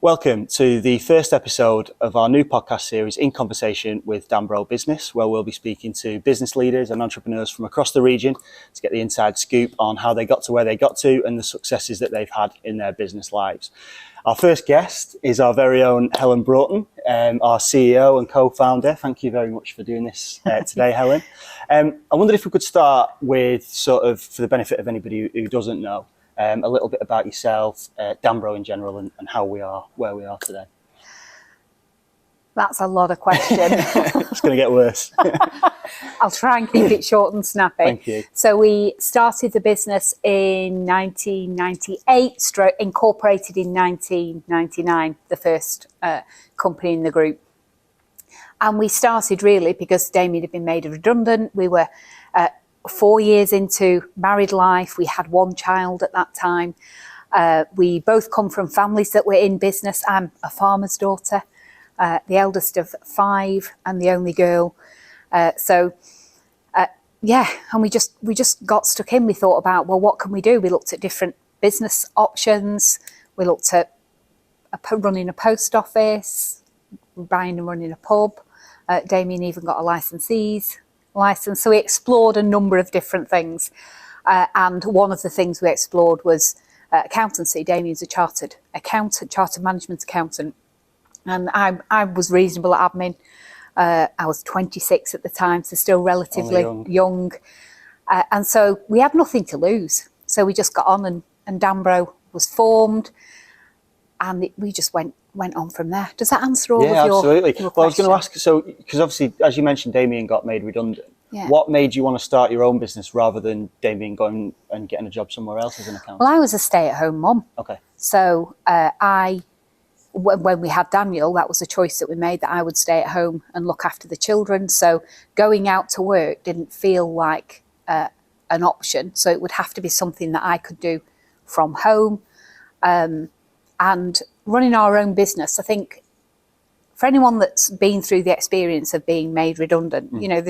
Welcome to the first episode of our new podcast series, In Conversation with Danbro Business, where we'll be speaking to business leaders and entrepreneurs from across the region to get the inside scoop on how they got to where they got to and the successes that they've had in their business lives. Our first guest is our very own Helen Broughton, our CEO and co-founder. Thank you very much for doing this today, Helen. I wondered if we could start with sort of, for the benefit of anybody who doesn't know, a little bit about yourself, Danbro in general, and how we are where we are today. That's a lot of questions. It's going to get worse. I'll try and keep it short and snappy. Thank you. So we started the business in 1998, incorporated in 1999, the first company in the group. And we started really because Damien had been made redundant. We were 4 years into married life. We had one child at that time. We both come from families that were in business. I'm a farmer's daughter, the eldest of 5 and the only girl. And we just got stuck in. We thought about, well, what can we do? We looked at different business options. We looked at running a post office, buying and running a pub. Damien even got a license. So we explored a number of different things. And one of the things we explored was accountancy. Damien's a chartered management accountant. And I was reasonable at admin. I was 26 at the time, so still relatively young. And so we had nothing to lose. So we just got on and Danbro was formed. And we just went on from there. Does that answer all of your absolutely. Your well, I was going to ask, so, because obviously, as you mentioned, Damien got made redundant. Yeah. What made you want to start your own business rather than Damien going and getting a job somewhere else as an accountant? Well, I was a stay-at-home mum. Okay. So when we had Daniel, that was a choice that we made, that I would stay at home and look after the children. So going out to work didn't feel like an option. So it would have to be something that I could do from home. And running our own business, I think for anyone that's been through the experience of being made redundant, you know,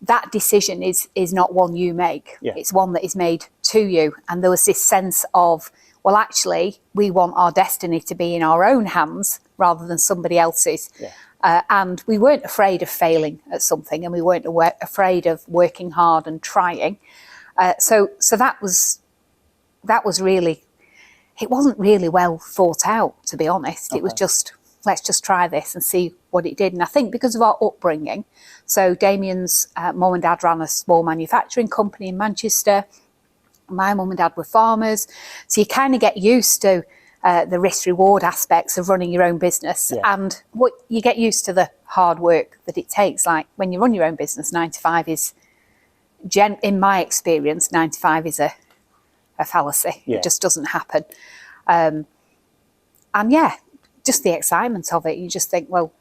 that decision is not one you make. Yeah. It's one that is made to you. And there was this sense of, well, actually, we want our destiny to be in our own hands rather than somebody else's. Yeah. And we weren't afraid of failing at something, and we weren't afraid of working hard and trying. So that was really, it wasn't really well thought out, to be honest. Okay. It was just, let's just try this and see what it did. And I think because of our upbringing, so Damien's mum and dad ran a small manufacturing company in Manchester. My mum and dad were farmers. So you kind of get used to the risk-reward aspects of running your own business. Yeah. And what you get used to the hard work that it takes. Like when you run your own business, 9 to 5 is, in my experience, 9 to 5 is a fallacy. Yeah. It just doesn't happen. And yeah, just the excitement of it. You just think, well,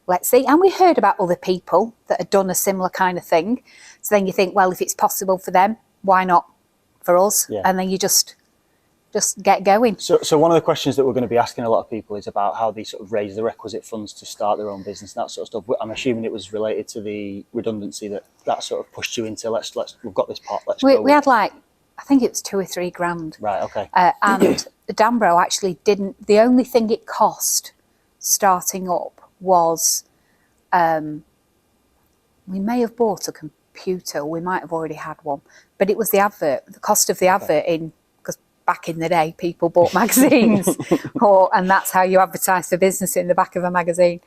let's see. And we heard about other people that had done a similar kind of thing. So then you think, well, if it's possible for them, why not for us? Yeah. And then you just get going. So one of the questions that we're going to be asking a lot of people is about how they sort of raise the requisite funds to start their own business and that sort of stuff. I'm assuming it was related to the redundancy that sort of pushed you into, we've got this pot, we had like, I think it was 2 or 3 grand. Right, okay. And Danbro actually didn't, the only thing it cost starting up was, we may have bought a computer, we might have already had one, but it was the advert, the cost of the advert because back in the day people bought magazines and that's how you advertise for business, in the back of a magazine.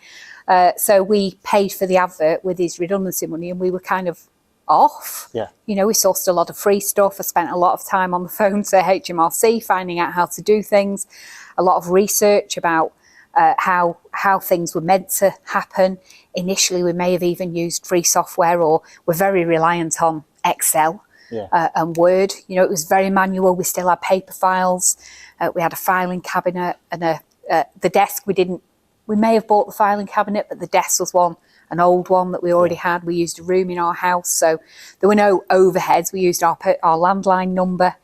So we paid for the advert with his redundancy money, and we were kind of off. Yeah. You know, we sourced a lot of free stuff. I spent a lot of time on the phone to HMRC finding out how to do things, a lot of research about how things were meant to happen. Initially, we may have even used free software, or were very reliant on Excel. Yeah. And Word. You know, it was very manual. We still had paper files. We had a filing cabinet and the desk. We may have bought the filing cabinet, but the desk was an old one that we already had. We used a room in our house, so there were no overheads. We used our landline number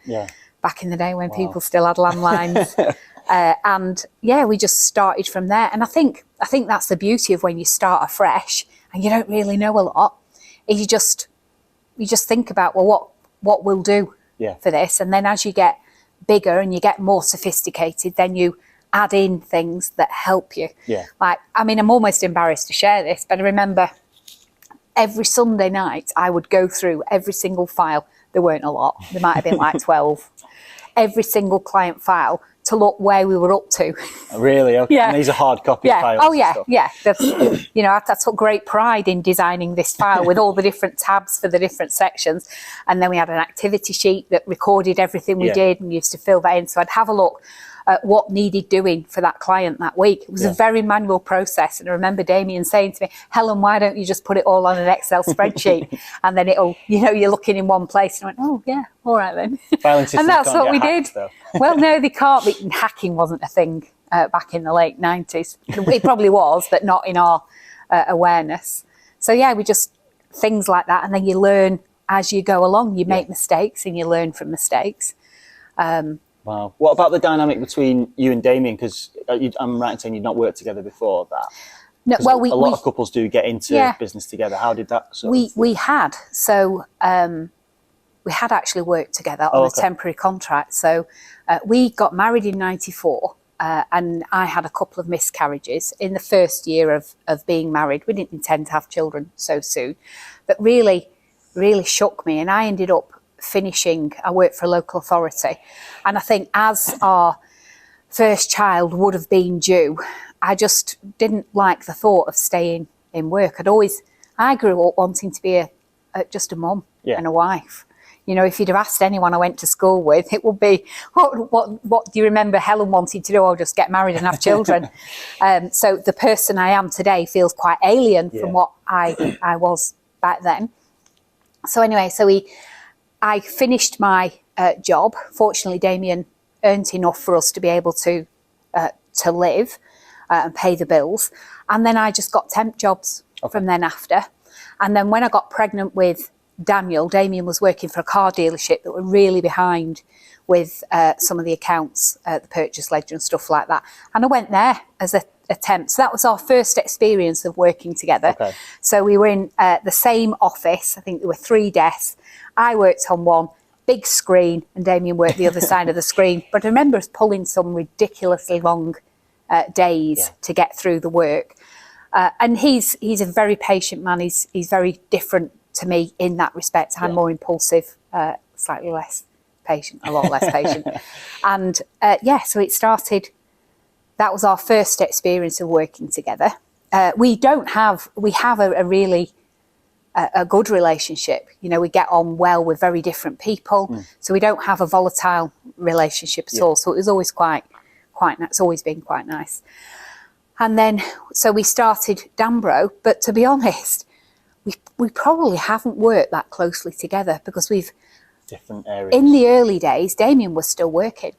back in the day when people still had landlines. And yeah, we just started from there. And I think that's the beauty of when you start afresh and you don't really know a lot. You just think about, well, what we'll do for this. And then as you get bigger and you get more sophisticated, then you add in things that help you. Yeah. Like, I mean, I'm almost embarrassed to share this, but I remember every Sunday night I would go through every single file. There weren't a lot. There might have been like 12. Every single client file to look where we were up to. Really? Okay. Yeah. And these are hard copy Yeah. files. Oh, yeah. And stuff. Yeah. You know, I took great pride in designing this file with all the different tabs for the different sections. And then we had an activity sheet that recorded everything we did and used to fill that in. So I'd have a look at what needed doing for that client that week. It was a very manual process. And I remember Damien saying to me, Helen, why don't you just put it all on an Excel spreadsheet? And then it'll, you know, you're looking in one place. And I went, oh, yeah, all right then. And that's what we did. Though. Well, no, they can't. Hacking wasn't a thing back in the late 90s. It probably was, but not in our awareness. So, yeah, we just, things like that. And then you learn as you go along. You make mistakes and you learn from mistakes. Wow. What about the dynamic between you and Damien? Because I'm right in saying you'd not worked together before that. No, well, a lot of couples do get into business together. How did that sort of... We had. So we had actually worked together on a temporary contract. So we got married in 94 and I had a couple of miscarriages in the first year of being married. We didn't intend to have children so soon. But really, really shook me. And I ended up finishing, I worked for a local authority. And I think as our first child would have been due, I just didn't like the thought of staying in work. I grew up wanting to be just a mum and a wife. You know, if you'd have asked anyone I went to school with, it would be, what do you remember Helen wanted to do? Oh, just get married and have children. So the person I am today feels quite alien from what I was back then. So anyway, I finished my job. Fortunately, Damien earned enough for us to be able to live and pay the bills. And then I just got temp jobs from then after. And then when I got pregnant with Damien was working for a car dealership that were really behind with some of the accounts, the purchase ledger and stuff like that. And I went there as a temp. So that was our first experience of working together. So we were in the same office. I think there were 3 desks. I worked on one big screen and Damien worked the other side of the screen. But I remember us pulling some ridiculously long days to get through the work. And he's a very patient man. He's very different to me in that respect. I'm more impulsive, slightly less patient, a lot less patient. And so it started, that was our first experience of working together. We have a really a good relationship. You know, we get on well with very different people. So we don't have a volatile relationship at all. So it was always quite nice. It's always been quite nice. And then, so we started Danbro, but to be honest, we probably haven't worked that closely together because we've... Different areas. In the early days, Damien was still working.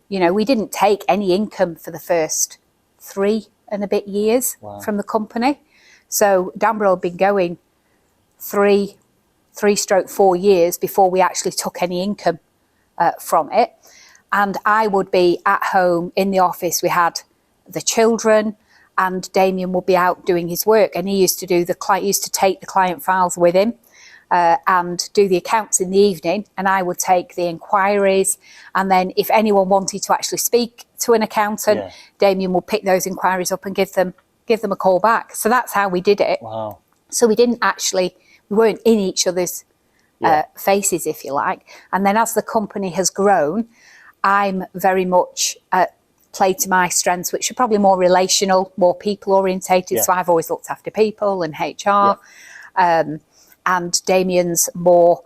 You know, we didn't take any income for the first 3 and a bit years from the company. So Danbro had been going 3/4 years before we actually took any income from it. And I would be at home in the office. We had the children and Damien would be out doing his work. And he used to take the client files with him and do the accounts in the evening. And I would take the inquiries. And then if anyone wanted to actually speak to an accountant, Damien would pick those inquiries up and give them a call back. So that's how we did it. Wow. So we weren't in each other's faces, if you like. And then as the company has grown, I'm very much played to my strengths, which are probably more relational, more people orientated. So I've always looked after people and HR. And Damien's more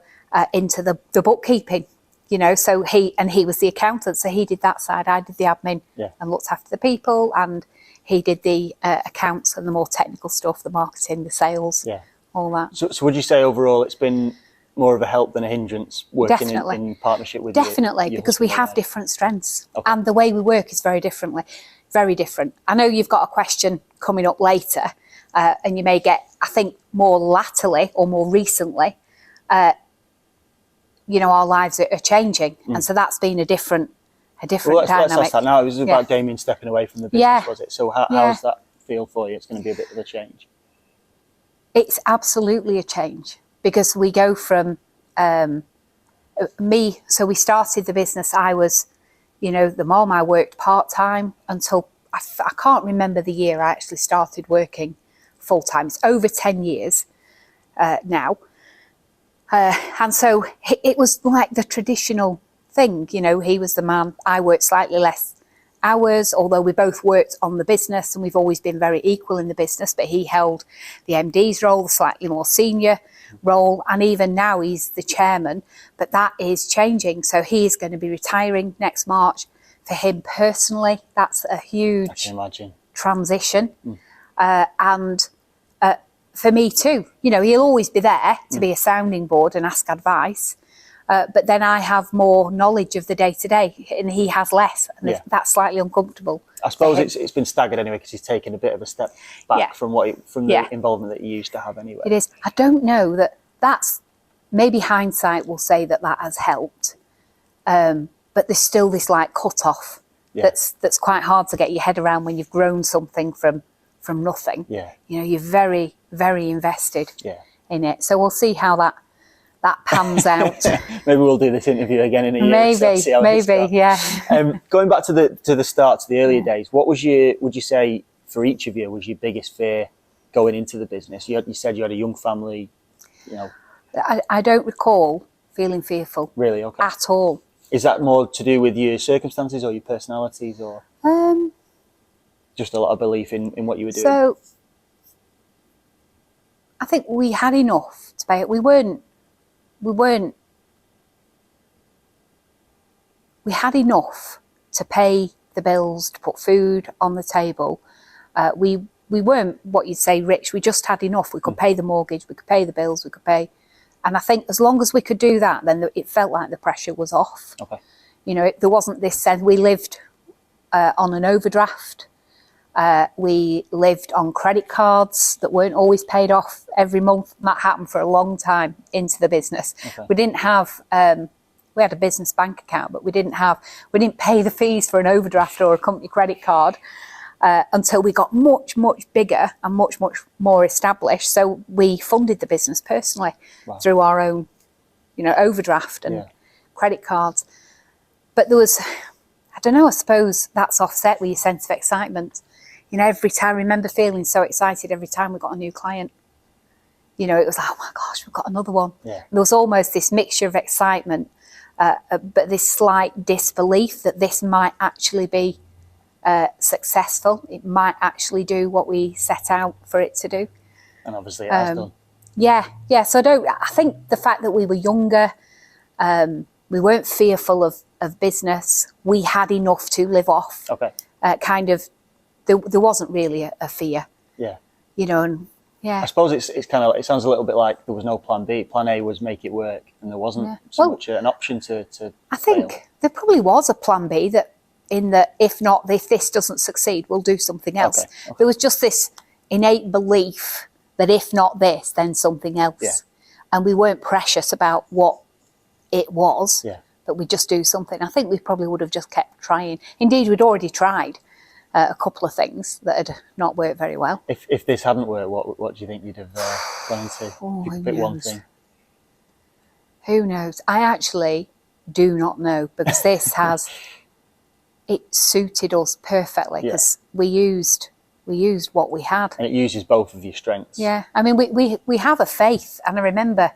into the bookkeeping, you know, so he was the accountant. So he did that side. I did the admin and looked after the people, and he did the accounts and the more technical stuff, the marketing, the sales, all that. So would you say overall it's been more of a help than a hindrance working in partnership with Definitely, because we have different strengths and the way we work is very different. I know you've got a question coming up later and you may get, I think, more latterly or more recently, you know, our lives are changing. And so that's been a different dynamic. Let's ask that now. It was about Damien stepping away from the business, was it? So how does that feel for you? It's going to be a bit of a change. It's absolutely a change because we go from so we started the business. I was You know, the mom, I worked part-time until, I can't remember the year I actually started working full-time. It's over 10 years now. And so it was like the traditional thing, you know, he was the man, I worked slightly less hours, although we both worked on the business and we've always been very equal in the business, but he held the MD's role, the slightly more senior role, and even now he's the chairman, but that is changing. So he's going to be retiring next March. For him personally, that's a huge transition. And for me too, you know, he'll always be there to be a sounding board and ask advice. But then I have more knowledge of the day-to-day and he has less, and that's slightly uncomfortable. I suppose it's been staggered anyway because he's taken a bit of a step back from the involvement that he used to have anyway. It is. I don't know that's maybe hindsight will say that has helped, but there's still this like cut-off that's quite hard to get your head around when you've grown something from nothing. Yeah. You know, you're very, very invested in it. So we'll see how that pans out. Maybe we'll do this interview again in a year. Maybe, yeah. Going back to the start, to the earlier days, what would you say for each of you was your biggest fear going into the business? You said you had a young family, you know. I don't recall feeling fearful. Really? Okay. At all. Is that more to do with your circumstances or your personalities, or just a lot of belief in what you were doing? So I think we had enough to pay it. We had enough to pay the bills, to put food on the table. We weren't what you'd say rich. We just had enough. We could pay the mortgage, we could pay the bills, we could pay. And I think as long as we could do that, then it felt like the pressure was off. Okay. You know, there wasn't this sense. We lived on an overdraft. We lived on credit cards that weren't always paid off every month. That happened for a long time into the business. Okay. We didn't have, we had a business bank account, but we didn't pay the fees for an overdraft or a company credit card until we got much, much bigger and much, much more established. So we funded the business personally through our own, you know, overdraft and credit cards. But there was, I don't know, I suppose that's offset with your sense of excitement. You know, every time, I remember feeling so excited every time we got a new client. You know, it was like, oh my gosh, we've got another one. Yeah. There was almost this mixture of excitement, but this slight disbelief that this might actually be successful. It might actually do what we set out for it to do. And obviously it has done. Yeah. So I think the fact that we were younger, we weren't fearful of business. We had enough to live off. Okay. There wasn't really a fear. Yeah. You know, and I suppose it's kind of, it sounds a little bit like there was no plan B. Plan A was make it work, and there wasn't so much an option to I think fail. There probably was a plan B that if this doesn't succeed, we'll do something else. Okay. There was just this innate belief that if not this, then something else. Yeah. And we weren't precious about what it was, but we just do something. I think we probably would have just kept trying. Indeed, we'd already tried a couple of things that had not worked very well. If this hadn't worked, what do you think you'd have gone into? Oh, if you could pick one thing. Who knows? I actually do not know, because this it suited us perfectly, because we used what we had. And it uses both of your strengths. Yeah, I mean, we have a faith, and I remember,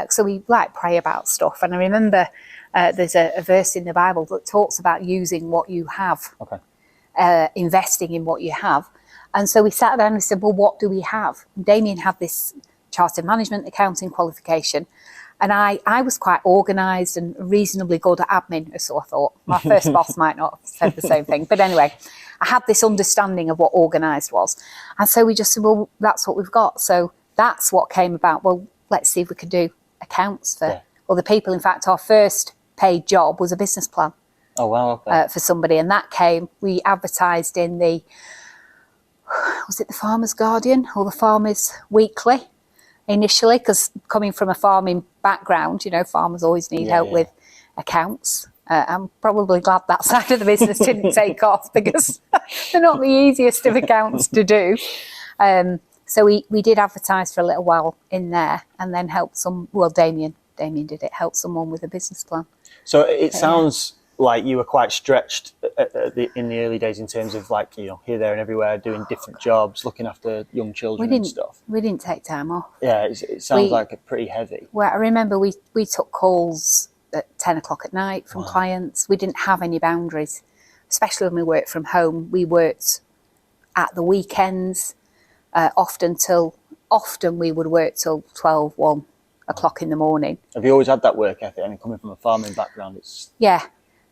so we like pray about stuff, and I remember there's a verse in the Bible that talks about using what you have. Okay. Investing in what you have. And so we sat down and we said, well, what do we have? And Damien had this chartered management accounting qualification, and I was quite organised and reasonably good at admin, so I thought. My first boss might not have said the same thing, but anyway, I had this understanding of what organised was. And so we just said, well, that's what we've got. So that's what came about. Well, let's see if we could do accounts for other people. In fact, our first paid job was a business plan. Oh, wow, okay. For somebody, and that came, we advertised in was it the Farmer's Guardian or the Farmer's Weekly initially, because coming from a farming background, you know, farmers always need help with accounts. I'm probably glad that side of the business didn't take off, because they're not the easiest of accounts to do. So we did advertise for a little while in there, and then helped Damien did it, helped someone with a business plan. So it sounds like you were quite stretched in the early days in terms of like, you know, here, there and everywhere, doing different jobs, looking after young children and stuff? We didn't take time off. Yeah, it sounds like a pretty heavy. Well, I remember we took calls at 10 o'clock at night from clients. We didn't have any boundaries, especially when we worked from home. We worked at the weekends, often we would work till 12, 1 o'clock in the morning. Have you always had that work ethic? I mean, coming from a farming background, it's... Yeah.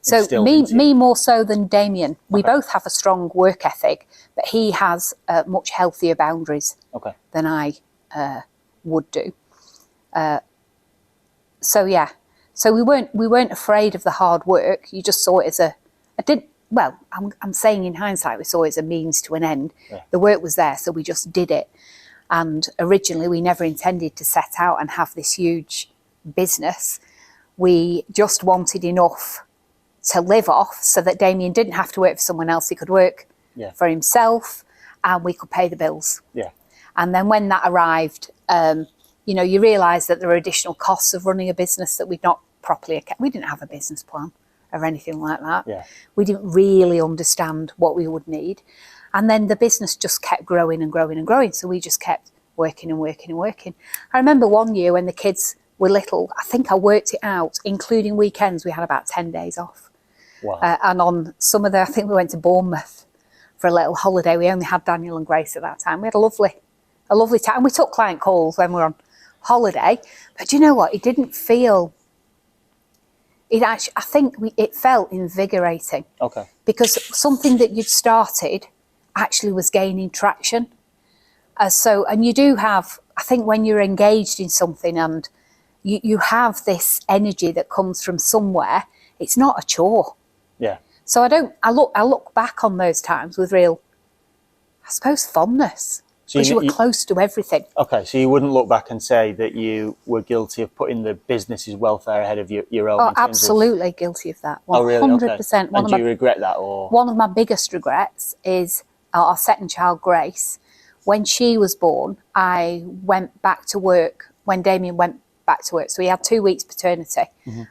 So me more so than Damien. We both have a strong work ethic, but he has much healthier boundaries than I would do. So yeah, so we weren't afraid of the hard work. You just saw it as I'm saying in hindsight, we saw it as a means to an end. Yeah. The work was there, so we just did it. And originally, we never intended to set out and have this huge business. We just wanted enough to live off so that Damien didn't have to work for someone else. He could work for himself and we could pay the bills. Yeah. And then when that arrived, you realise that there are additional costs of running a business that we'd not properly... We didn't have a business plan or anything like that. Yeah. We didn't really understand what we would need. And then the business just kept growing and growing and growing. So we just kept working and working and working. I remember one year when the kids were little, I think I worked it out, including weekends, we had about 10 days off. Wow. And on some of I think we went to Bournemouth for a little holiday. We only had Daniel and Grace at that time. We had a lovely time. And we took client calls when we were on holiday. But you know what? It didn't feel... It felt invigorating. Okay. Because something that you'd started actually was gaining traction. And you do have, I think when you're engaged in something and you have this energy that comes from somewhere, it's not a chore. Yeah. So I look back on those times with real, I suppose, fondness. Because you were close to everything. Okay, so you wouldn't look back and say that you were guilty of putting the business's welfare ahead of your own? Oh, absolutely guilty of that. 100%. Oh, really? Okay. And do you regret that? Or one of my biggest regrets is our second child, Grace. When she was born, I went back to work when Damien went back to work. So he had 2 weeks paternity,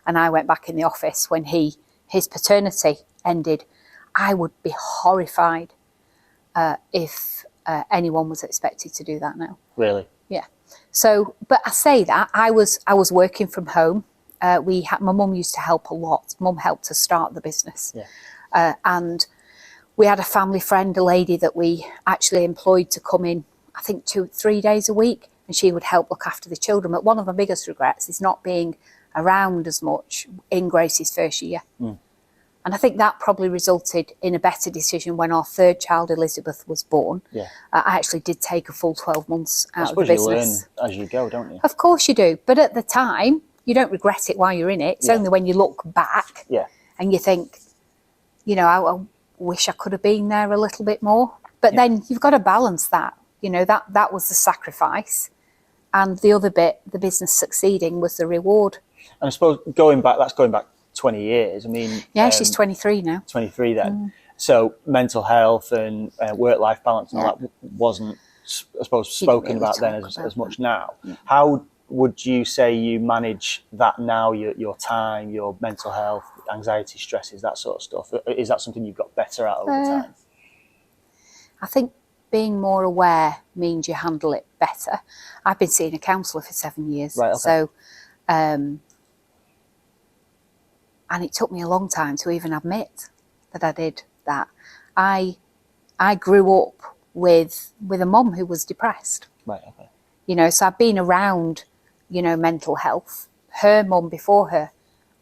and I went back in the office when his paternity ended. I would be horrified if anyone was expected to do that now. Really? Yeah. So, but I say that I was working from home. My mum used to help a lot. Mum helped to start the business, and we had a family friend, a lady that we actually employed to come in, I think 2-3 days a week, and she would help look after the children. But one of my biggest regrets is not being around as much in Grace's first year. Mm. And I think that probably resulted in a better decision when our third child, Elizabeth, was born. Yeah. I actually did take a full 12 months out of the business. I suppose you learn as you go, don't you? Of course you do. But at the time, you don't regret it while you're in it. It's only when you look back and you think, I wish I could have been there a little bit more. But then you've got to balance that. That was the sacrifice. And the other bit, the business succeeding, was the reward. And I suppose that's going back 20 years. I mean... Yeah, she's 23 now. 23 then. Mm. So mental health and work-life balance and all that wasn't, I suppose, spoken about then as much now. Yeah. How would you say you manage that now, your time, your mental health, anxiety, stresses, that sort of stuff? Is that something you've got better at over time? I think being more aware means you handle it better. I've been seeing a counsellor for 7 years. Right, okay. So... and it took me a long time to even admit that I did that. I grew up with a mum who was depressed. Right, okay. So I've been around, mental health. Her mum before her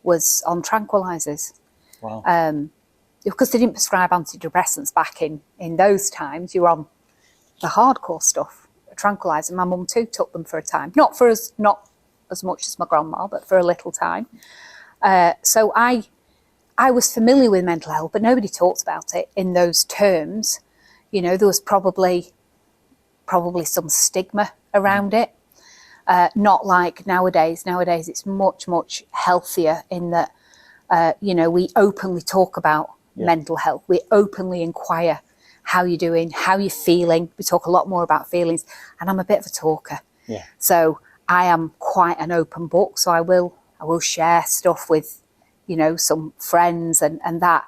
was on tranquilizers. Wow. Because they didn't prescribe antidepressants back in those times. You were on the hardcore stuff, tranquilizer. My mum too took them for a time. Not as much as my grandma, but for a little time. So I was familiar with mental health, but nobody talked about it in those terms. There was probably some stigma around it. Not like nowadays. Nowadays it's much, much healthier in that, we openly talk about mental health. We openly inquire how you're doing, how you're feeling. We talk a lot more about feelings, and I'm a bit of a talker. Yeah. So I am quite an open book, so I will share stuff with you know, some friends, and that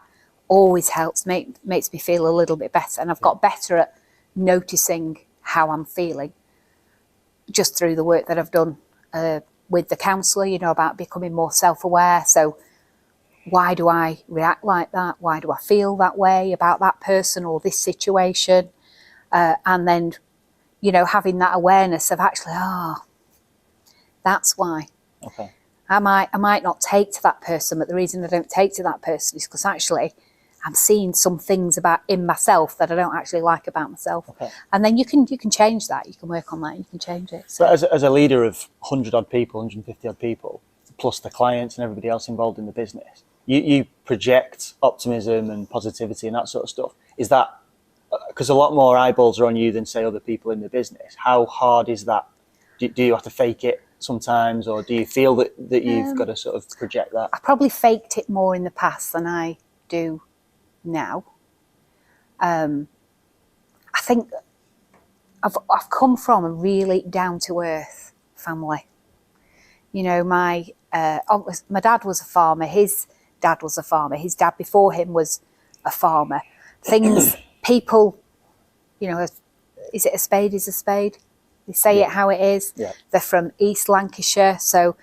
always helps, makes me feel a little bit better. And I've got better at noticing how I'm feeling just through the work that I've done with the counsellor, you know, about becoming more self-aware. So why do I react like that? Why do I feel that way about that person or this situation? And then, you know, having that awareness of actually, that's why. Okay. I might not take to that person, but the reason I don't take to that person is because actually I'm seeing some things in myself that I don't actually like about myself. Okay. And then you can change that. You can work on that. You can change it. So. But as a leader of 100 odd people, 150 odd people, plus the clients and everybody else involved in the business, you project optimism and positivity and that sort of stuff. Is that, because a lot more eyeballs are on you than say other people in the business, how hard is that? Do you have to fake it sometimes, or do you feel that you've got to sort of project that? I probably faked it more in the past than I do now. I think I've come from a really down to earth family. You know, my dad was a farmer. His dad was a farmer. His dad before him was a farmer. People, you know, is it a spade is a spade? They say it how it is. Yeah. They're from East Lancashire, so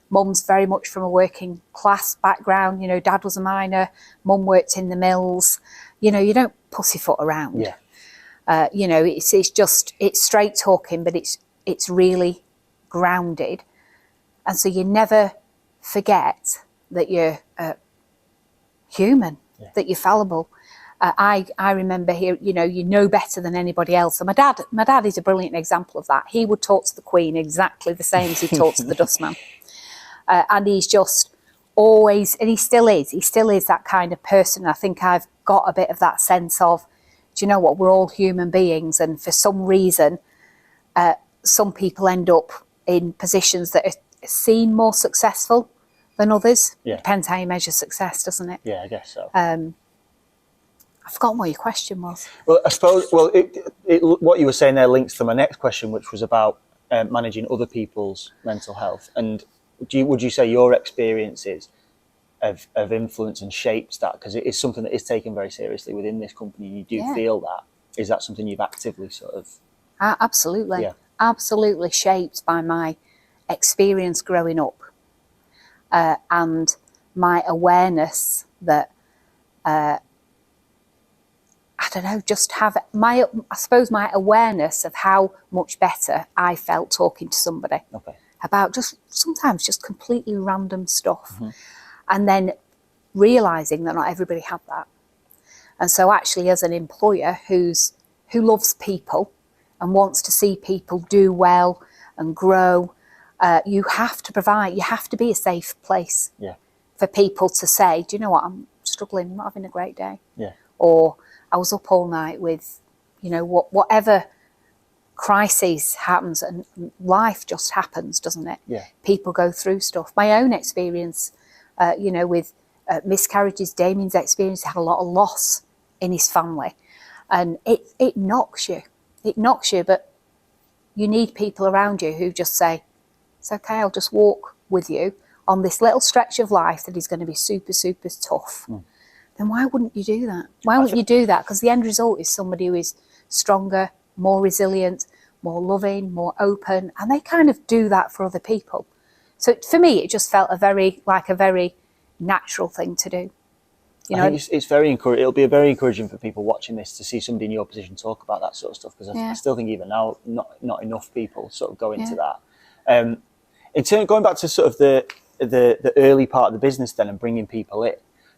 mum's very much from a working class background. You know, dad was a miner, mum worked in the mills. You know, you don't pussyfoot around. Yeah. You know, it's straight talking, but it's really grounded. And so you never forget that you're human, that you're fallible. I remember here, you know better than anybody else. And my dad is a brilliant example of that. He would talk to the Queen exactly the same as he talked to the dustman. And he's just always, and he still is that kind of person. I think I've got a bit of that sense of, do you know what, we're all human beings. And for some reason, some people end up in positions that are seen more successful than others. Yeah. It depends how you measure success, doesn't it? Yeah, I guess so. I forgot what your question was. Well, I suppose, what you were saying there links to my next question, which was about managing other people's mental health. And would you say your experiences of influence and shaped that? Because it is something that is taken very seriously within this company. You do feel that. Is that something you've actively sort of... Absolutely. Yeah. Absolutely shaped by my experience growing up and my awareness that... I don't know, just have I suppose my awareness of how much better I felt talking to somebody about sometimes just completely random stuff. Mm-hmm. And then realising that not everybody had that. And so actually as an employer who loves people and wants to see people do well and grow, you have to be a safe place for people to say, do you know what, I'm struggling, I'm not having a great day. Yeah. Or I was up all night with, you know, whatever crisis happens, and life just happens, doesn't it? Yeah. People go through stuff. My own experience, you know, with miscarriages, Damien's experience, had a lot of loss in his family. And it knocks you. It knocks you, but you need people around you who just say, it's okay, I'll just walk with you on this little stretch of life that is going to be super, super tough. Mm. Then why wouldn't you do that? Why wouldn't you do that? Because the end result is somebody who is stronger, more resilient, more loving, more open, and they kind of do that for other people. So for me, it just felt a very natural thing to do. You know, I think it's very encouraging. It'll be very encouraging for people watching this to see somebody in your position talk about that sort of stuff, because I still think even now, not enough people sort of go into that. In turn, going back to sort of the early part of the business then and bringing people in,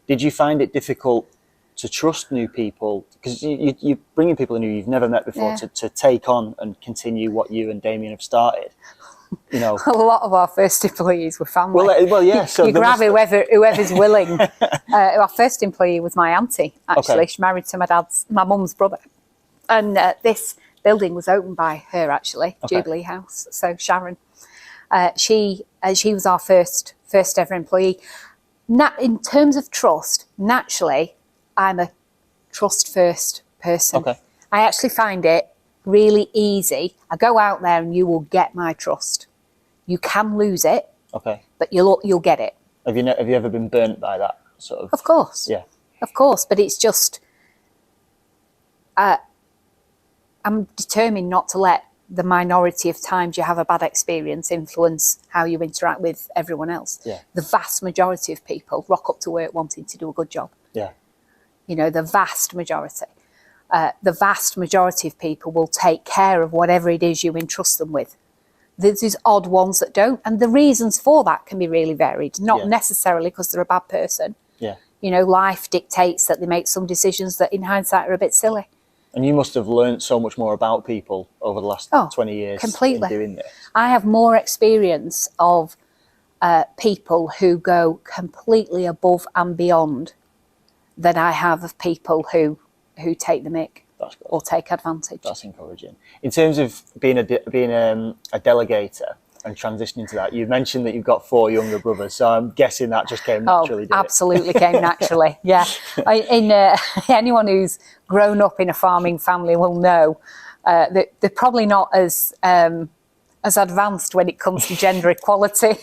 did you find it difficult to trust new people? Because you're bringing people in who you've never met before to take on and continue what you and Damien have started. You know, a lot of our first employees were family. Well, yeah. So you grab whoever's willing. Our first employee was my auntie. Actually, she's married to my mum's brother, and this building was opened by her. Actually, Jubilee House. So Sharon, she was our first ever employee. In terms of trust, naturally, I'm a trust first person. Okay. I actually find it really easy. I go out there and you will get my trust. You can lose it, but you'll get it. Have you ever been burnt by that sort of? Of course. Yeah. Of course, but it's just, I'm determined not to let the minority of times you have a bad experience influence how you interact with everyone else. Yeah. The vast majority of people rock up to work wanting to do a good job. Yeah. You know, the vast majority. The vast majority of people will take care of whatever it is you entrust them with. There's these odd ones that don't, and the reasons for that can be really varied, not necessarily because they're a bad person. Yeah. You know, life dictates that they make some decisions that in hindsight are a bit silly. And you must have learned so much more about people over the last 20 years completely. in doing this. I have more experience of people who go completely above and beyond than I have of people who take the mick or take advantage. That's encouraging. In terms of being a delegator and transitioning to that, you mentioned that you've got 4 younger brothers, so I'm guessing that just came naturally. Absolutely came naturally. Yeah, anyone who's grown up in a farming family will know that they're probably not as advanced when it comes to gender equality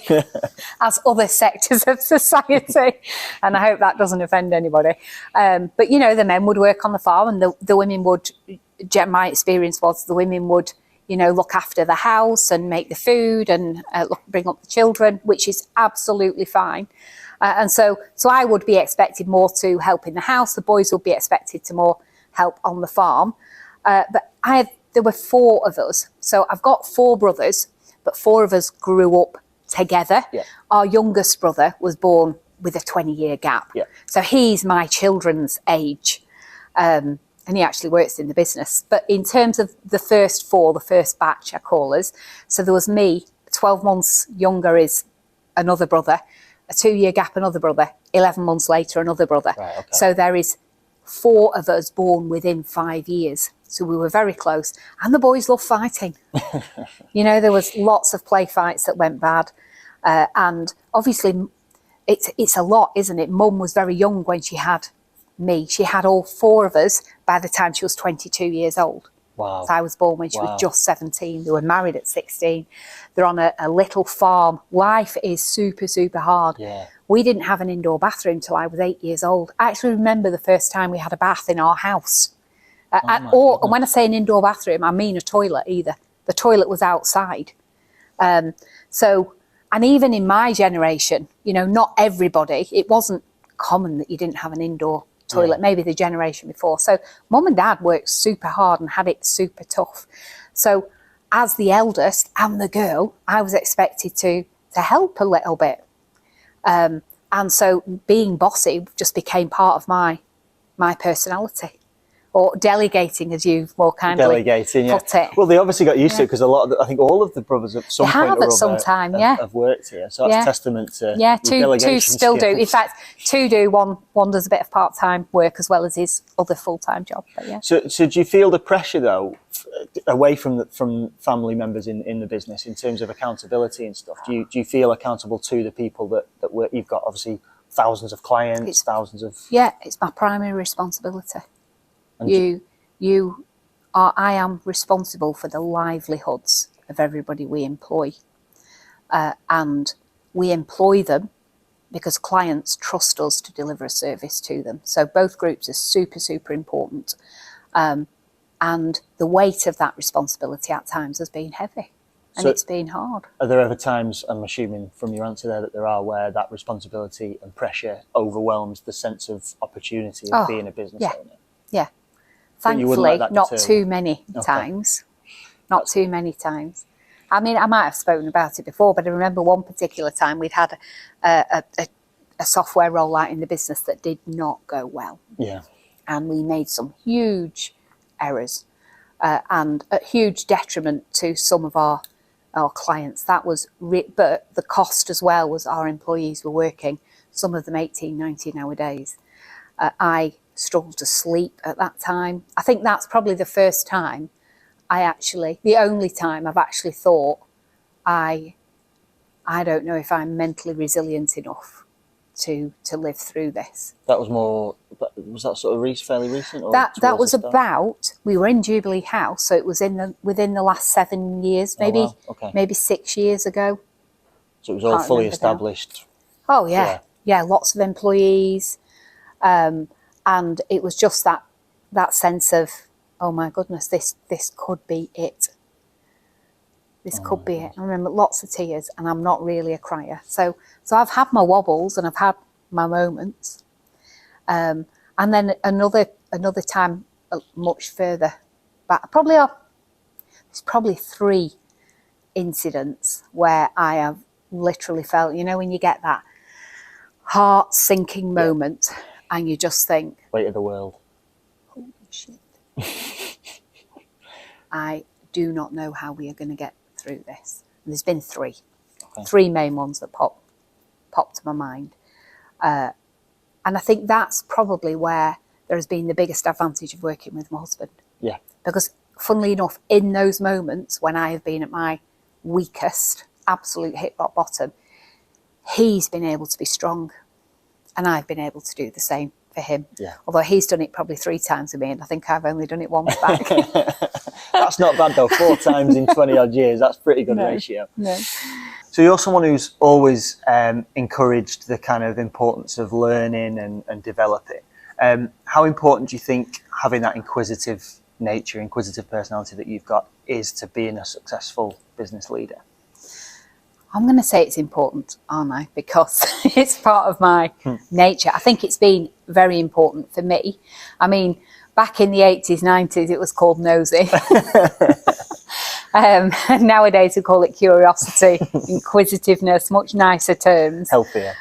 as other sectors of society, and I hope that doesn't offend anybody. But you know, the men would work on the farm, and the women would. My experience was the women would, you know, look after the house and make the food and bring up the children, which is absolutely fine. And so I would be expected more to help in the house. The boys would be expected to more help on the farm. But there were 4 of us. So I've got 4 brothers, but 4 of us grew up together. Yeah. Our youngest brother was born with a 20-year gap. Yeah. So he's my children's age. And he actually works in the business. But in terms of the first 4, the first batch, I call us, so there was me, 12 months younger is another brother, a 2-year gap, another brother, 11 months later, another brother. Right, okay. So there is 4 of us born within 5 years. So we were very close. And the boys love fighting. You know, there was lots of play fights that went bad. And obviously, it's a lot, isn't it? Mum was very young when she had me. She had all 4 of us by the time she was 22 years old. Wow. So I was born when she was just 17. They were married at 16. They're on a little farm. Life is super, super hard. Yeah. We didn't have an indoor bathroom till I was 8 years old. I actually remember the first time we had a bath in our house. And when I say an indoor bathroom, I mean a toilet either. The toilet was outside. And even in my generation, you know, not everybody, it wasn't common that you didn't have an indoor toilet, maybe the generation before. So mum and dad worked super hard and had it super tough. So as the eldest and the girl, I was expected to help a little bit. And so being bossy just became part of my personality. Or delegating, as you've more kindly put it. Well, they obviously got used to it because a lot of I think all of the brothers at some point or other have worked here. So that's a testament to two still do. In fact, 2 do. One does a bit of part-time work as well as his other full-time job. But yeah. So do you feel the pressure though, away from family members in the business in terms of accountability and stuff? Do you feel accountable to the people that work? You've got obviously thousands of clients, thousands of. Yeah, it's my primary responsibility. I am responsible for the livelihoods of everybody we employ. And we employ them because clients trust us to deliver a service to them. So both groups are super, super important. And the weight of that responsibility at times has been heavy. And it's been hard. Are there ever times, I'm assuming from your answer there that there are, where that responsibility and pressure overwhelms the sense of opportunity of being a business owner? Yeah. Thankfully, not too many times. Not too many times. I mean, I might have spoken about it before, but I remember one particular time we'd had a software rollout in the business that did not go well. Yeah. And we made some huge errors and at huge detriment to some of our clients. That was, but the cost as well was our employees were working, some of them 18, 19-hour days. I struggled to sleep at that time. I think that's probably the first time the only time I've actually thought, I don't know if I'm mentally resilient enough to live through this. That was that sort of fairly recent? Or that was about, we were in Jubilee House, so it was within the last 7 years, maybe 6 years ago. So it was all fully established. Oh yeah, lots of employees, and it was just that sense of, oh my goodness, this could be it. This could be it. I remember lots of tears, and I'm not really a crier. So I've had my wobbles and I've had my moments. And then another time, much further back, there's probably 3 incidents where I have literally felt, you know, when you get that heart sinking moment and you just think, weight of the world. Holy shit. I do not know how we are going to get through this. And there's been 3. Okay. 3 main ones that popped to my mind. And I think that's probably where there has been the biggest advantage of working with my husband. Yeah. Because funnily enough, in those moments when I have been at my weakest, absolute hit rock bottom, he's been able to be strong. And I've been able to do the same for him. Yeah. Although he's done it probably 3 times with me, and I think I've only done it once back. That's not bad though, 4 times in 20 odd years. That's pretty good ratio. No. So you're someone who's always encouraged the kind of importance of learning and developing. How important do you think having that inquisitive nature, inquisitive personality that you've got is to being a successful business leader? I'm going to say it's important, aren't I? Because it's part of my nature. I think it's been very important for me. I mean, back in the 80s, 90s, it was called nosy. And nowadays we call it curiosity, inquisitiveness, much nicer terms. Healthier.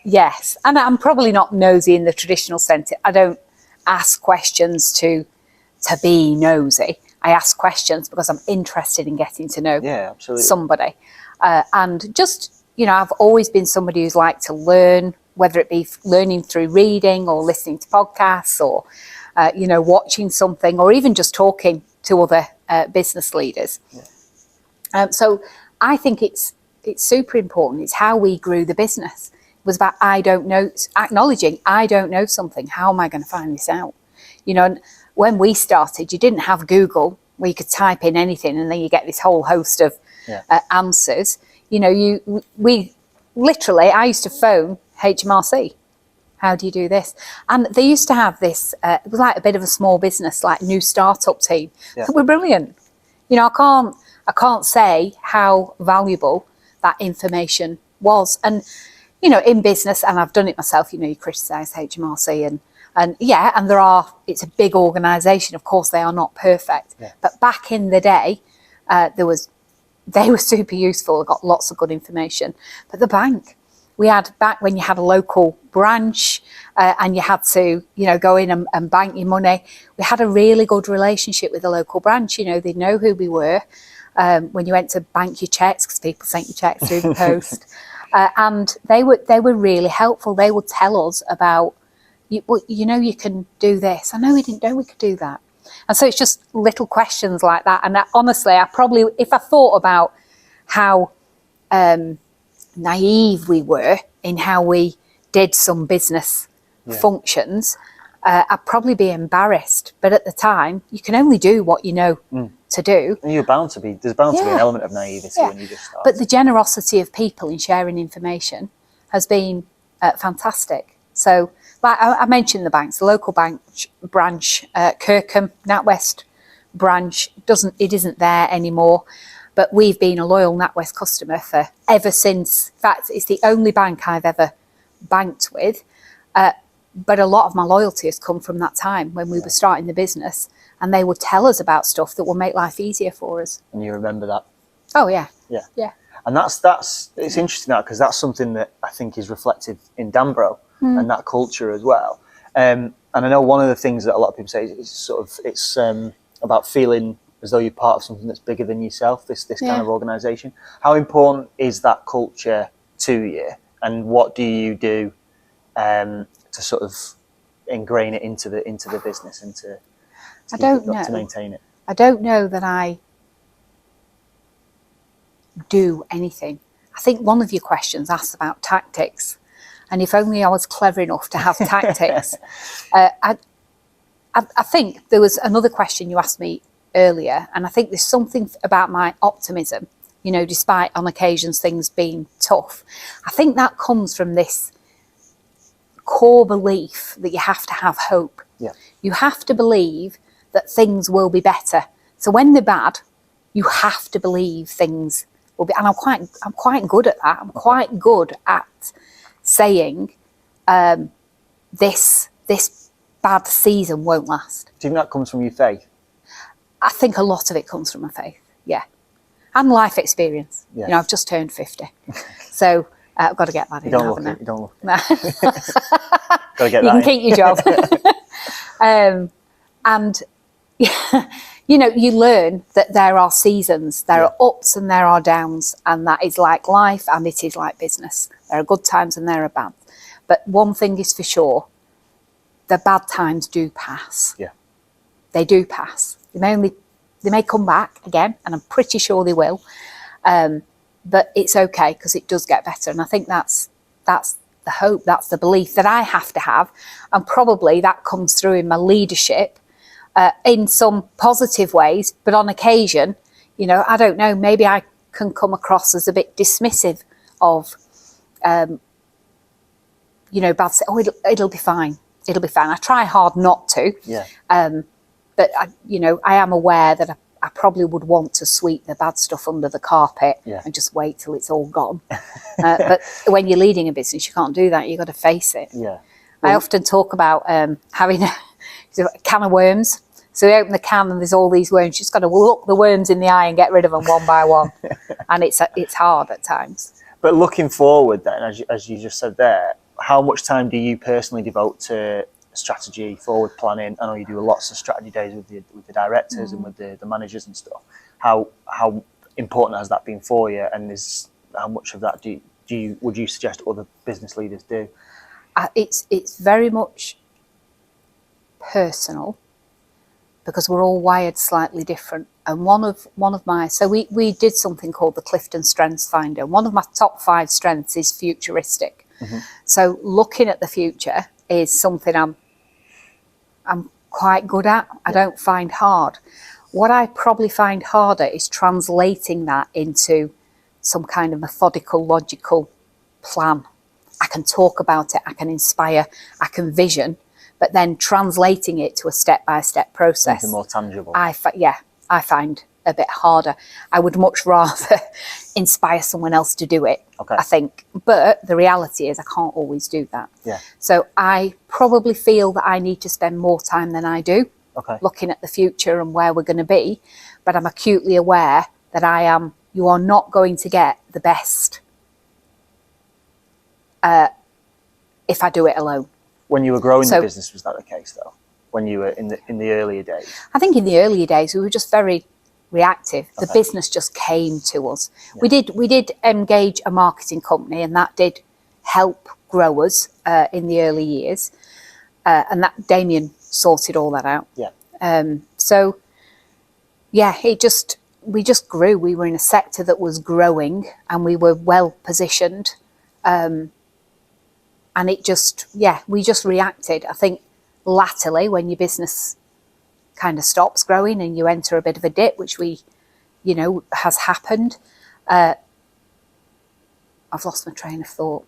Yes. And I'm probably not nosy in the traditional sense. I don't ask questions to be nosy. I ask questions because I'm interested in getting to know somebody. And just, you know, I've always been somebody who's liked to learn, whether it be learning through reading or listening to podcasts or, you know, watching something or even just talking to other business leaders. Yeah. So I think it's super important. It's how we grew the business. It was about acknowledging I don't know something. How am I going to find this out? You know, and when we started, you didn't have Google where you could type in anything and then you get this whole host of answers. You know, we literally, I used to phone HMRC. How do you do this? And they used to have this, it was like a bit of a small business, like new startup team. Yeah. They were brilliant. You know, I can't say how valuable that information was. And, you know, in business, and I've done it myself, you know, you criticise HMRC and it's a big organisation. Of course, they are not perfect. Yeah. But back in the day, they were super useful. I got lots of good information. But the bank, we had back when you had a local branch and you had to, you know, go in and bank your money. We had a really good relationship with the local branch. You know, they'd know who we were when you went to bank your cheques, because people sent your cheques through the post. And they were really helpful. They would tell us about, you know, you can do this. I know we didn't know we could do that. And so it's just little questions like that. And honestly, I probably, if I thought about how naive we were in how we did some business functions, I'd probably be embarrassed. But at the time, you can only do what you know to do. And there's bound to be an element of naivety when you just start. But the generosity of people in sharing information has been fantastic. So, like I mentioned the banks, the local branch, Kirkham, NatWest branch, isn't there anymore. But we've been a loyal NatWest customer for ever since. In fact, it's the only bank I've ever banked with. But a lot of my loyalty has come from that time when we were starting the business, and they would tell us about stuff that will make life easier for us. And you remember that? Oh yeah. Yeah. Yeah. And that's it's interesting now, because that's something that I think is reflected in Danbro and that culture as well. And I know one of the things that a lot of people say is it's about feeling as though you're part of something that's bigger than yourself, this kind of organisation. How important is that culture to you, and what do you do to sort of ingrain it into the business and to maintain it? I don't know that I do anything. I think one of your questions asked about tactics, and if only I was clever enough to have tactics. I think there was another question you asked me earlier, and I think there's something about my optimism you know, despite on occasions things being tough. I think that comes from this core belief that you have to have hope. Yeah. You have to believe that things will be better. So when they're bad, you have to believe things will be, and I'm quite good at that. I'm quite good at saying this bad season won't last. Do you think that comes from your faith? I think a lot of it comes from my faith, yeah. And life experience. Yeah. You know, I've just turned 50. So I've got to get that in, haven't I? You don't look No. Got to get You that can in. keep your job. And, you know, you learn that there are seasons, there are ups and there are downs, and that is like life and it is like business. There are good times and there are bad. But one thing is for sure, the bad times do pass. Yeah. They do pass. They may come back again, and I'm pretty sure they will. But it's okay, because it does get better. And I think that's the hope, that's the belief that I have to have. And probably that comes through in my leadership in some positive ways. But on occasion, you know, I don't know, maybe I can come across as a bit dismissive of, you know, bad, it'll be fine. It'll be fine. I try hard not to. Yeah. But, you know, I am aware that I probably would want to sweep the bad stuff under the carpet and just wait till it's all gone. But when you're leading a business, you can't do that. You've got to face it. Yeah. I often talk about having a can of worms. So you open the can and there's all these worms. You just got to look the worms in the eye and get rid of them one by one. And it's hard at times. But looking forward then, as you just said there, how much time do you personally devote to strategy, forward planning? I know you do lots of strategy days with the directors and with the managers and stuff. How important has that been for you? And how much of that would you suggest other business leaders do? It's very much personal, because we're all wired slightly different. And one of my, so we did something called the Clifton Strengths Finder. One of my top 5 strengths is futuristic. So looking at the future is something I'm quite good at. I don't find hard. What I probably find harder is translating that into some kind of methodical, logical plan. I can talk about it, I can inspire, I can vision, but then translating it to a step-by-step process. Something more tangible. I find a bit harder. I would much rather inspire someone else to do it, I think. But the reality is I can't always do that. Yeah. So I probably feel that I need to spend more time than I do looking at the future and where we're going to be. But I'm acutely aware that you are not going to get the best if I do it alone. When you were growing the business, was that the case though? When you were in the earlier days? I think in the earlier days we were just very reactive. The business just came to us. Yeah. We did engage a marketing company, and that did help grow us in the early years. And that Damien sorted all that out. Yeah. So yeah, we just grew. We were in a sector that was growing, and we were well positioned. And it just, we just reacted. I think latterly, when your business kind of stops growing and you enter a bit of a dip, which has happened. I've lost my train of thought.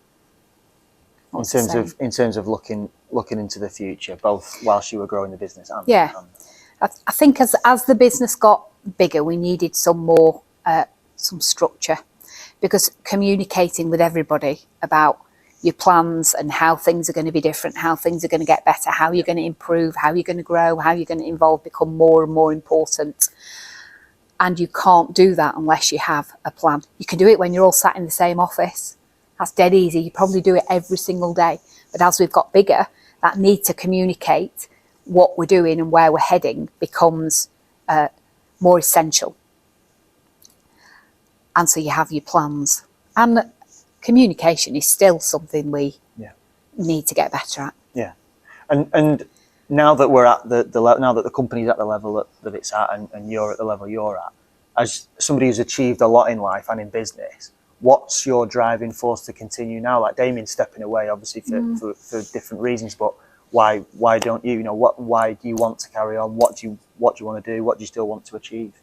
In terms of looking into the future, both whilst you were growing the business and I think as the business got bigger, we needed some more some structure, because communicating with everybody about your plans and how things are going to be different, how things are going to get better, how you're going to improve, how you're going to grow, how you're going to evolve, become more and more important. And you can't do that unless you have a plan. You can do it when you're all sat in the same office. That's dead easy. You probably do it every single day. But as we've got bigger, that need to communicate what we're doing and where we're heading becomes more essential. And so you have your plans. And communication is still something we need to get better at. Yeah, and now that we're at now that the company's at the level that it's at, and you're at the level you're at, as somebody who's achieved a lot in life and in business, what's your driving force to continue now? Like Damien's stepping away, obviously for different reasons, but why don't you? Why do you want to carry on? What do you want to do? What do you still want to achieve?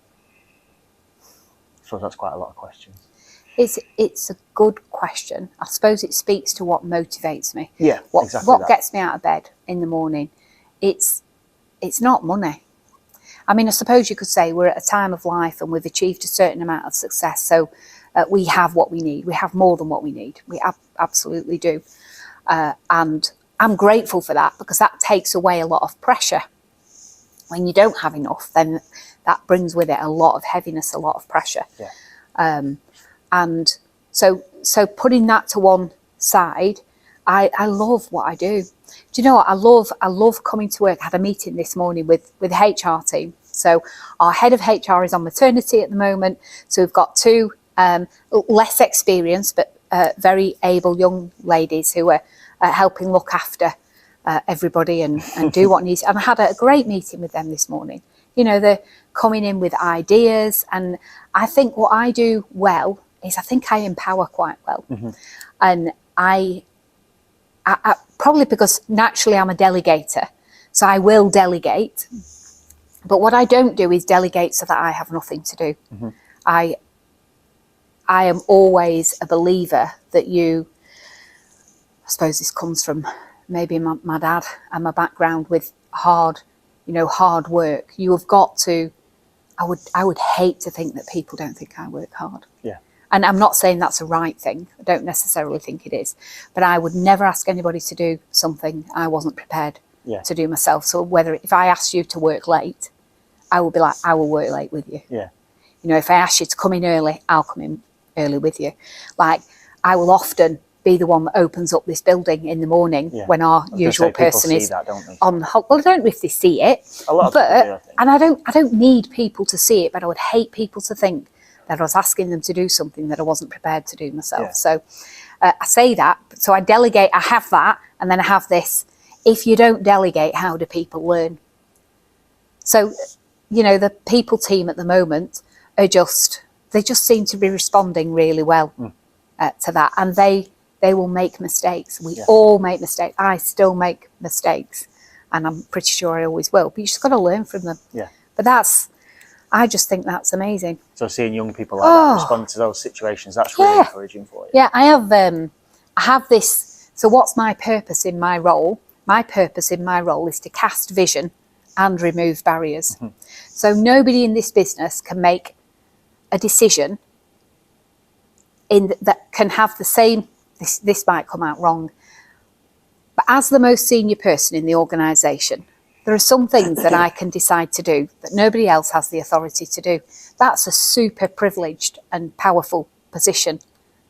suppose that's quite a lot of questions. It's a good question. I suppose it speaks to what motivates me. Yeah, What gets me out of bed in the morning. It's not money. I mean, I suppose you could say we're at a time of life and we've achieved a certain amount of success, so we have what we need. We have more than what we need. We absolutely do. And I'm grateful for that, because that takes away a lot of pressure. When you don't have enough, then that brings with it a lot of heaviness, a lot of pressure. Yeah. And so putting that to one side, I love what I do. Do you know what? I love coming to work. I had a meeting this morning with the HR team. So our head of HR is on maternity at the moment. So we've got two less experienced but very able young ladies who are helping look after everybody and do what needs. And I had a great meeting with them this morning. You know, they're coming in with ideas, and I think what I do well is I think I empower quite well. Mm-hmm. And I probably because naturally I'm a delegator, so I will delegate. But what I don't do is delegate so that I have nothing to do. Mm-hmm. I am always a believer that I suppose this comes from maybe my dad and my background with hard work. You have got to, I would hate to think that people don't think I work hard. Yeah. And I'm not saying that's a right thing. I don't necessarily think it is. But I would never ask anybody to do something I wasn't prepared to do myself. So if I asked you to work late, I would be like, I will work late with you. Yeah. You know, if I ask you to come in early, I'll come in early with you. Like, I will often be the one that opens up this building in the morning when our usual person is that, don't they? on. Well, I don't know if they see it, a lot of people do, I think. And I don't need people to see it, but I would hate people to think that I was asking them to do something that I wasn't prepared to do myself. Yeah. So I say that, so I delegate. I have that, and then I have this. If you don't delegate, how do people learn? So, you know, the people team at the moment are they just seem to be responding really well to that, and they will make mistakes. We all make mistakes. I still make mistakes, and I'm pretty sure I always will. But you just got to learn from them. Yeah. But I just think that's amazing. So seeing young people like that respond to those situations, that's really encouraging for you. Yeah, I have this. So what's my purpose in my role? My purpose in my role is to cast vision and remove barriers. Mm-hmm. So nobody in this business can make a decision that can have the same. This might come out wrong, but as the most senior person in the organisation, there are some things that I can decide to do that nobody else has the authority to do. That's a super privileged and powerful position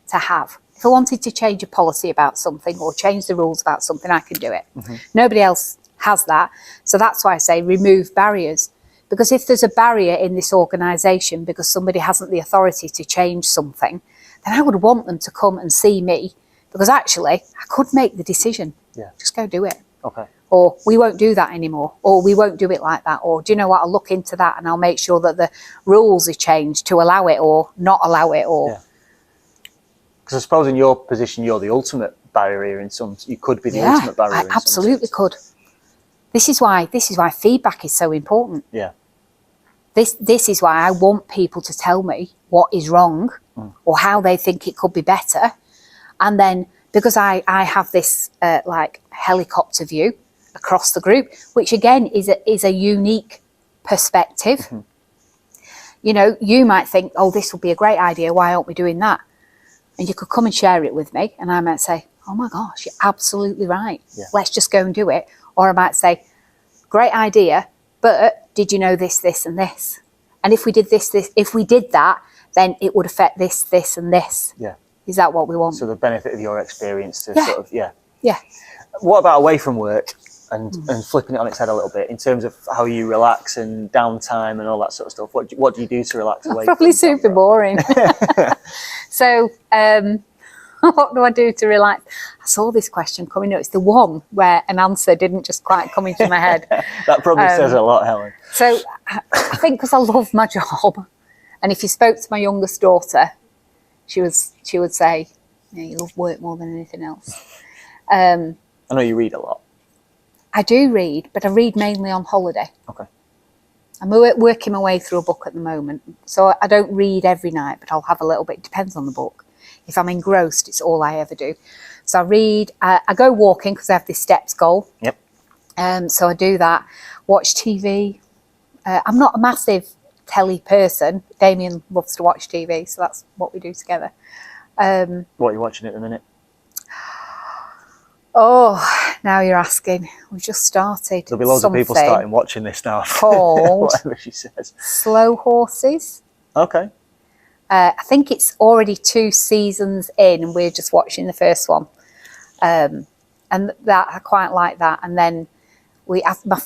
to have. If I wanted to change a policy about something or change the rules about something, I can do it. Mm-hmm. Nobody else has that. So that's why I say remove barriers. Because if there's a barrier in this organisation because somebody hasn't the authority to change something, then I would want them to come and see me, because actually I could make the decision. Yeah. Just go do it. Okay. Or we won't do that anymore, or we won't do it like that, or do you know what, I'll look into that and I'll make sure that the rules are changed to allow it or not allow it. Or because I suppose in your position you're the ultimate barrier you could be the ultimate barrier. I absolutely could. This is why feedback is so important. Yeah. This is why I want people to tell me what is wrong or how they think it could be better. And then, because I have this like helicopter view across the group, which again is a unique perspective. Mm-hmm. You know, you might think, oh, this would be a great idea. Why aren't we doing that? And you could come and share it with me. And I might say, oh my gosh, you're absolutely right. Yeah. Let's just go and do it. Or I might say, great idea, but did you know this, this, and this? And if we did if we did that, then it would affect this, this, and this. Yeah. Is that what we want? So the benefit of your experience to sort of, Yeah. What about away from work and flipping it on its head a little bit in terms of how you relax and downtime and all that sort of stuff? What do you do to relax away? Probably super boring. So, what do I do to relax? I saw this question coming up. It's the one where an answer didn't just quite come into my head. That probably says a lot, Helen. So I think because I love my job, and if you spoke to my youngest daughter, she would say, yeah, you love work more than anything else. I know you read a lot. I do read, but I read mainly on holiday. Okay. I'm working my way through a book at the moment. So I don't read every night, but I'll have a little bit. It depends on the book. If I'm engrossed, it's all I ever do. So I read, I go walking because I have this steps goal. Yep. So I do that, watch TV. I'm not a massive telly person. Damien loves to watch TV, so that's what we do together. What are you watching at the minute? Oh, now you're asking. We've just started. There'll be loads of people starting watching this now. Called whatever she says. Slow Horses. Okay. I think it's already 2 seasons in, and we're just watching the first one. And that I quite like that. And then we have my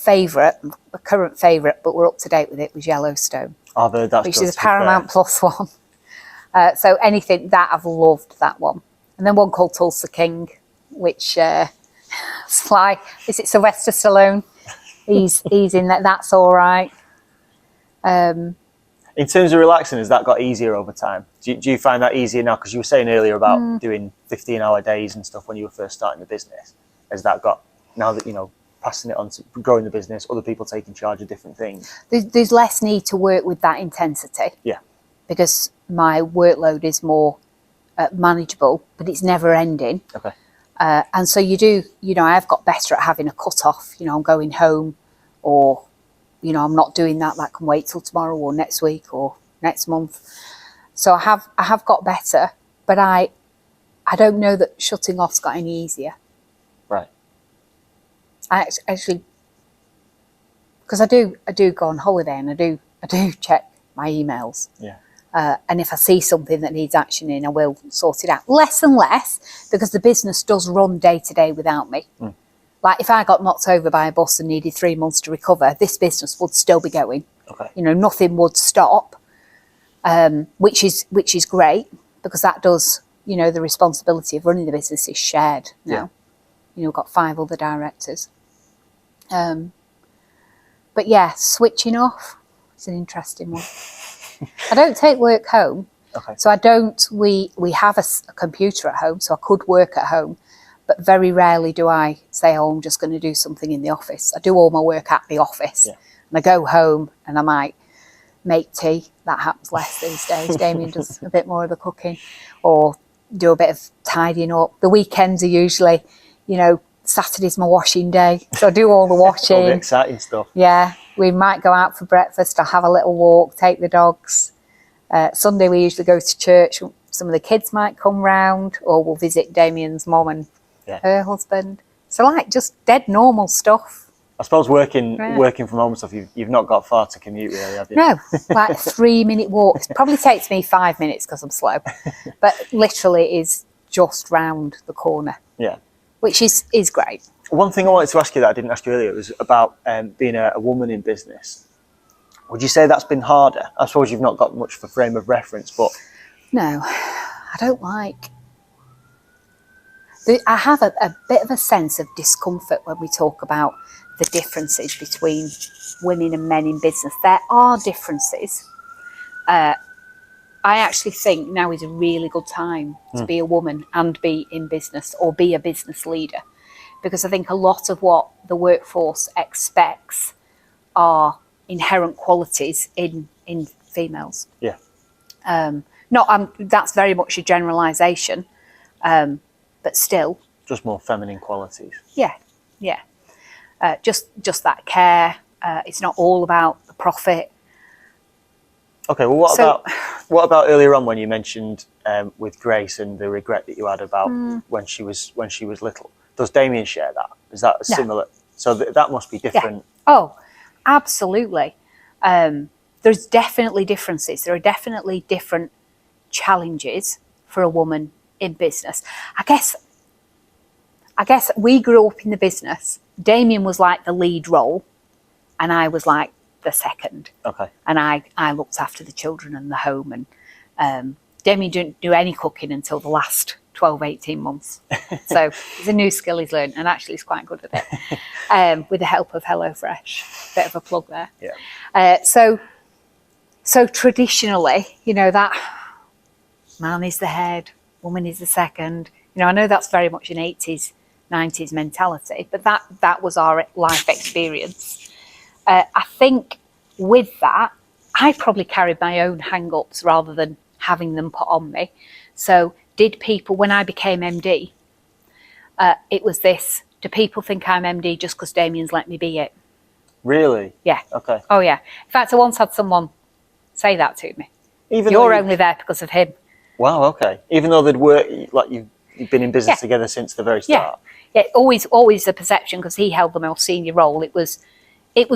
current favourite, but we're up to date with it, was Yellowstone. I've heard that's which is a Paramount Plus one. So anything that I've loved that one. And then one called Tulsa King, which Sly, is it Sylvester Stallone? He's in that. That's all right. In terms of relaxing, has that got easier over time? Do you find that easier now? Because you were saying earlier about doing 15-hour days and stuff when you were first starting the business. Has that got, now that, passing it on to growing the business, other people taking charge of different things? There's less need to work with that intensity. Yeah. Because my workload is more manageable, but it's never ending. Okay. And so you do, I've got better at having a cut-off. I'm going home, or, I'm not doing that. That can wait till tomorrow or next week or next month. So I have got better, but I don't know that shutting off's got any easier. Right. I actually, because I do go on holiday and I do check my emails. Yeah. And if I see something that needs action in, I will sort it out. Less and less, because the business does run day to day without me. Like if I got knocked over by a bus and needed 3 months to recover, this business would still be going. Okay. Nothing would stop, which is great, because that does, the responsibility of running the business is shared now. We've got 5 other directors. But yeah, switching off is an interesting one. I don't take work home. Okay. So I don't, we have a computer at home, so I could work at home, but very rarely do I say, I'm just going to do something in the office. I do all my work at the office. Yeah. And I go home and I might make tea. That happens less these days. Damien does a bit more of the cooking, or do a bit of tidying up. The weekends are usually, Saturday's my washing day, so I do all the washing. All the exciting stuff. Yeah, we might go out for breakfast. I'll have a little walk, take the dogs. Sunday we usually go to church. Some of the kids might come round, or we'll visit Damien's mum and her husband. So just dead normal stuff. I suppose working from home and stuff, you've not got far to commute really, have you? No, like a 3-minute walk. It probably takes me 5 minutes because I'm slow, but literally is just round the corner. Yeah. Which is great. One thing I wanted to ask you that I didn't ask you earlier was about being a woman in business. Would you say that's been harder? I suppose you've not got much of a frame of reference, but... No, I don't like... I have a bit of a sense of discomfort when we talk about the differences between women and men in business. There are differences. I actually think now is a really good time to be a woman and be in business, or be a business leader, because I think a lot of what the workforce expects are inherent qualities in females. Yeah. That's very much a generalisation, but still. Just more feminine qualities. Yeah. Just that care. It's not all about the profit. Okay, well, what about earlier on when you mentioned with Grace and the regret that you had about when she was little? Does Damien share that? Is that similar? So that must be different. Yeah. Oh, absolutely. There's definitely differences. There are definitely different challenges for a woman in business. I guess we grew up in the business. Damien was like the lead role, and I was like the second. Okay. And I looked after the children and the home, and Damien didn't do any cooking until the last 12, 18 months. So it's a new skill he's learned, and actually he's quite good at it, with the help of HelloFresh. Bit of a plug there. Yeah. So traditionally, that man is the head, woman is the second. I know that's very much an 80s, 90s mentality, but that was our life experience. I think with that, I probably carried my own hang-ups rather than having them put on me. So did people, when I became MD, it was this, do people think I'm MD just because Damien's let me be it? Really? Yeah. Okay. Oh, yeah. In fact, I once had someone say that to me. You're only there because of him. Wow, okay. Even though they'd worked, like you've been in business together since the very start. Yeah, always the perception, because he held the more senior role. It was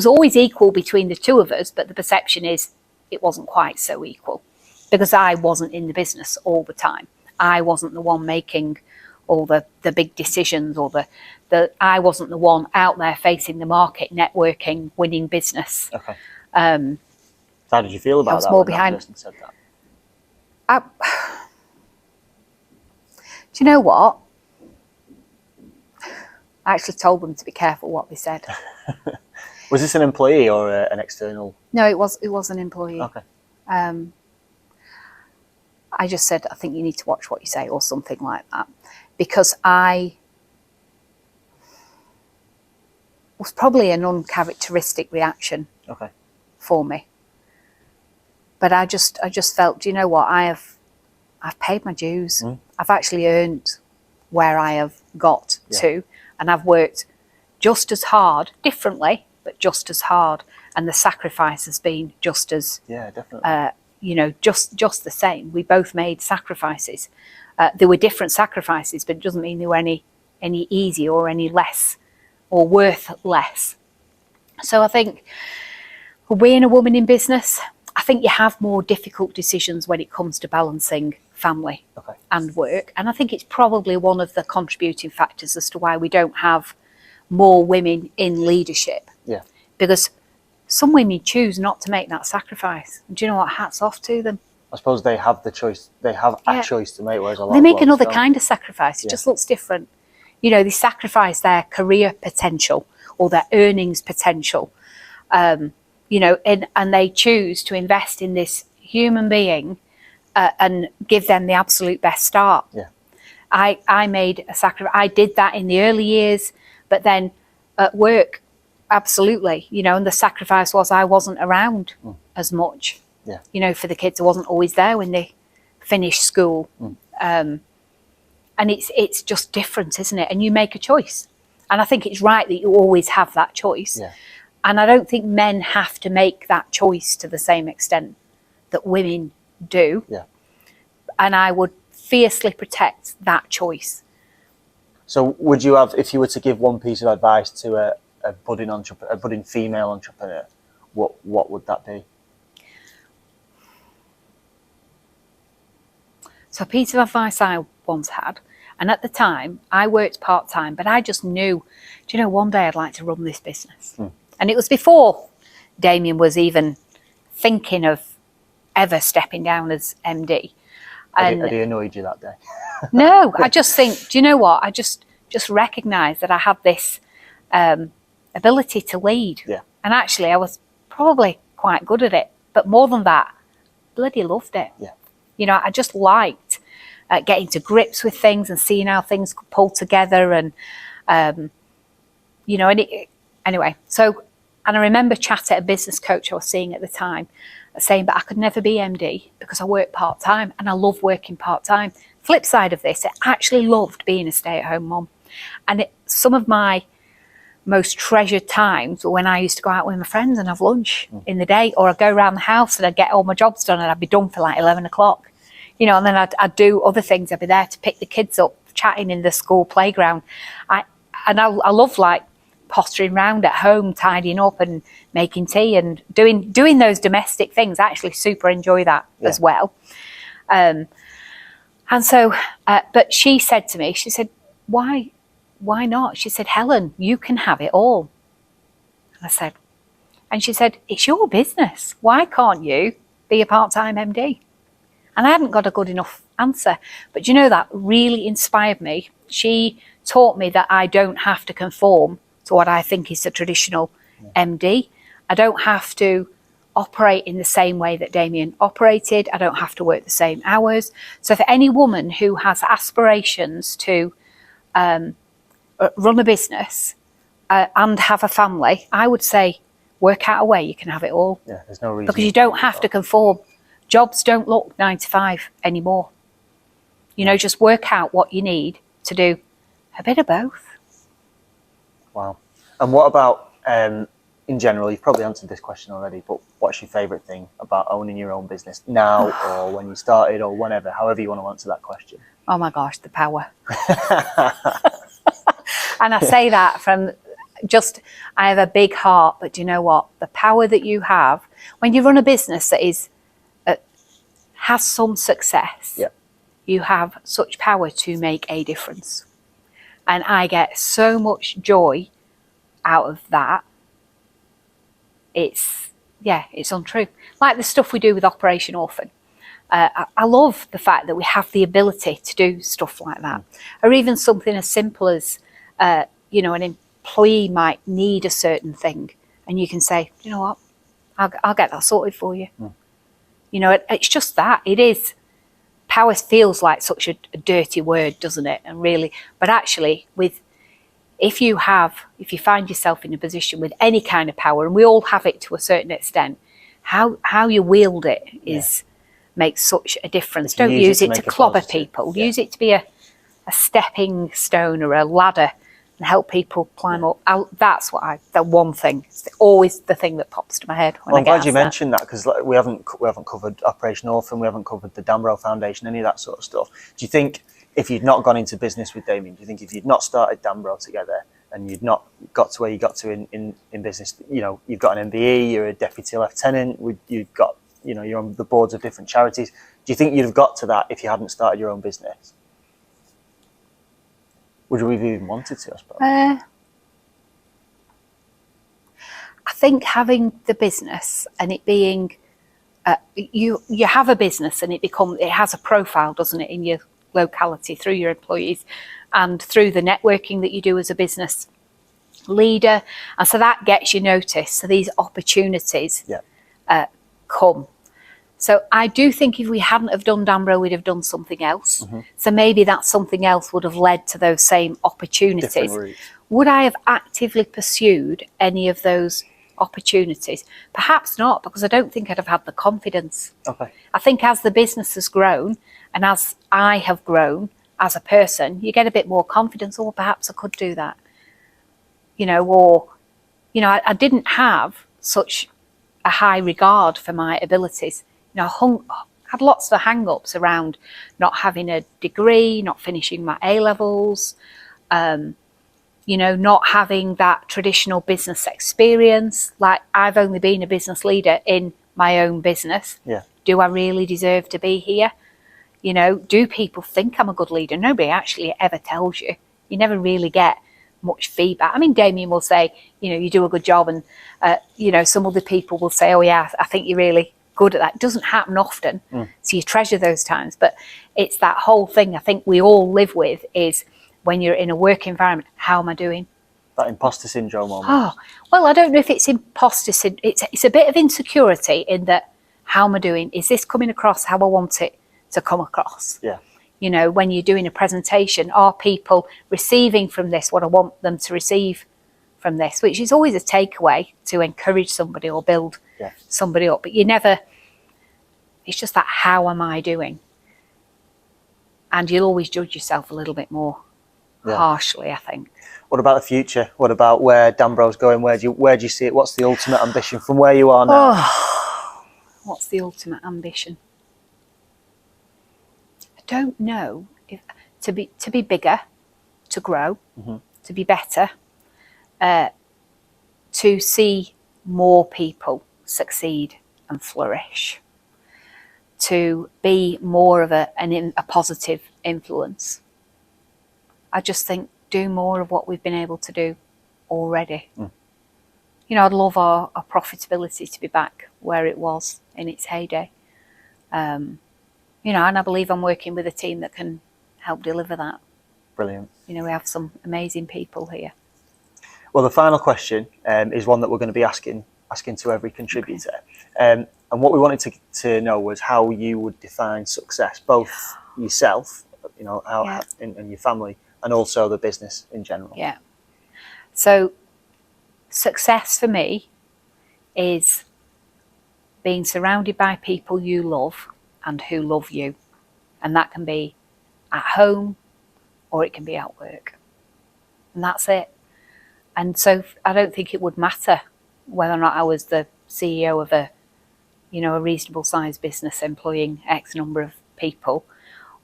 always equal between the two of us, but the perception is it wasn't quite so equal because I wasn't in the business all the time. I wasn't the one making all the big decisions, or I wasn't the one out there facing the market, networking, winning business. Okay. How did you feel about that? More when behind. That person said that? Do you know what? I actually told them to be careful what they said. Was this an employee or an external? No, it was an employee. Okay. I just said, I think you need to watch what you say, or something like that, because I was probably an uncharacteristic reaction for me. But I just felt, do you know what? I've paid my dues. I've actually earned where I have got to, and I've worked just as hard, differently, but just as hard, and the sacrifice has been just as definitely. Just the same. We both made sacrifices. There were different sacrifices, but it doesn't mean they were any easier or any less or worth less. So I think being a woman in business, I think you have more difficult decisions when it comes to balancing family and work. And I think it's probably one of the contributing factors as to why we don't have more women in leadership. Yeah. Because some women choose not to make that sacrifice. And do you know what? Hats off to them. I suppose they have the choice. They have a choice to make, whereas a lot they make another don't. kind of sacrifice. It just looks different. They sacrifice their career potential or their earnings potential, and they choose to invest in this human being and give them the absolute best start. Yeah. I made a sacrifice. I did that in the early years, but then at work, absolutely, and the sacrifice was I wasn't around as much. Yeah. For the kids, I wasn't always there when they finished school. And it's just different, isn't it? And you make a choice. And I think it's right that you always have that choice. Yeah. And I don't think men have to make that choice to the same extent that women do. Yeah. And I would fiercely protect that choice. So would you have, if you were to give one piece of advice to a budding female entrepreneur, what would that be? So a piece of advice I once had, and at the time I worked part-time, but I just knew, one day I'd like to run this business. And it was before Damien was even thinking of ever stepping down as MD. And had he annoyed you that day? No, I just think, do you know what? I just recognised that I had this ability to lead. Yeah. And actually I was probably quite good at it. But more than that, bloody loved it. Yeah. I just liked getting to grips with things and seeing how things could pull together. And, anyway, so, and I remember chatting at a business coach I was seeing at the time, saying, but I could never be MD because I work part-time and I love working part-time. Flip side of this, I actually loved being a stay-at-home mom. And some of my most treasured times were when I used to go out with my friends and have lunch in the day, or I'd go around the house and I'd get all my jobs done and I'd be done for like 11 o'clock. And then I'd do other things. I'd be there to pick the kids up, chatting in the school playground. I love like pottering around at home, tidying up and making tea and doing those domestic things. I actually super enjoy that as well. And so, but she said to me, she said, why not? She said, Helen, you can have it all. And she said, it's your business. Why can't you be a part-time MD? And I hadn't got a good enough answer. But that really inspired me. She taught me that I don't have to conform to what I think is the traditional MD. I don't have to operate in the same way that Damien operated. I don't have to work the same hours. So for any woman who has aspirations to run a business and have a family, I would say work out a way you can have it all. Yeah, there's no reason. Because you don't have to conform. Jobs don't look 9 to 5 anymore. You know, just work out what you need to do a bit of both. Wow. And what about, in general, you've probably answered this question already, but what's your favourite thing about owning your own business now or when you started or whenever, however you want to answer that question? Oh my gosh, the power. And I say that from just, I have a big heart, but do you know what? The power that you have when you run a business that is has some success, yeah. you have such power to make a difference. And I get so much joy out of that. It's untrue. Like the stuff we do with Operation Orphan. I love the fact that we have the ability to do stuff like that. Or even something as simple as, you know, an employee might need a certain thing. And you can say, you know what, I'll get that sorted for you. You know, it's just that. It is. Power feels like such a dirty word, doesn't it? And really, but actually, if you find yourself in a position with any kind of power, and we all have it to a certain extent, how you wield it makes such a difference. Don't use it to clobber people. Use it to be a stepping stone or a ladder and help people climb up. That's the one thing. It's always the thing that pops to my head. Well, I'm glad you mentioned that, because we haven't covered Operation Orphan, we haven't covered the Danbro Foundation, any of that sort of stuff. Do you think if you'd not gone into business with Damien, do you think if you'd not started Danbro together and you'd not got to where you got to in business, you know, you've got an MBE, you're a Deputy Lieutenant, you've got, you know, you're on the boards of different charities. Do you think you'd have got to that if you hadn't started your own business? Would you have even wanted to, I suppose? I think having the business and it being, you have a business and it has a profile, doesn't it, in your locality through your employees and through the networking that you do as a business leader. And so that gets you noticed. So these opportunities come. So I do think if we hadn't have done Danbro, we'd have done something else. So maybe that something else would have led to those same opportunities. Would I have actively pursued any of those opportunities? Perhaps not, because I don't think I'd have had the confidence. I think as the business has grown and as I have grown as a person, you get a bit more confidence. Or perhaps I could do that. You know, or, you know, I didn't have such a high regard for my abilities. You know, I had lots of hang-ups around not having a degree, not finishing my A-levels, you know, not having that traditional business experience. Like, I've only been a business leader in my own business. Do I really deserve to be here? You know, do people think I'm a good leader? Nobody actually ever tells you. You never really get much feedback. I mean, Damien will say, you know, you do a good job, and you know, some other people will say, oh yeah, I think you're really good at that. It doesn't happen often, so you treasure those times. But it's that whole thing I think we all live with, is when you're in a work environment, how am I doing? That imposter syndrome almost. Oh, well, I don't know if it's imposter syndrome. It's a bit of insecurity in that, how am I doing? Is this coming across how I want it to come across? You know, when you're doing a presentation, are people receiving from this what I want them to receive from this? Which is always a takeaway to encourage somebody or build somebody up. But you never, it's just that, how am I doing? And you'll always judge yourself a little bit more harshly, I think. What about the future? What about where Danbro's going? Where do you see it? What's the ultimate ambition from where you are now? Oh, what's the ultimate ambition? I don't know. If to be bigger, to grow, to be better, to see more people succeed and flourish, to be more of a positive influence. I just think do more of what we've been able to do already. You know, I'd love our profitability to be back where it was in its heyday. You know, and I believe I'm working with a team that can help deliver that. Brilliant. You know, we have some amazing people here. Well, the final question is one that we're going to be asking to every contributor. And what we wanted to know was how you would define success, both yourself, you know, and your family, and also the business in general. So success for me is being surrounded by people you love and who love you. And that can be at home or it can be at work. And that's it. And so I don't think it would matter whether or not I was the CEO of a reasonable sized business employing X number of people,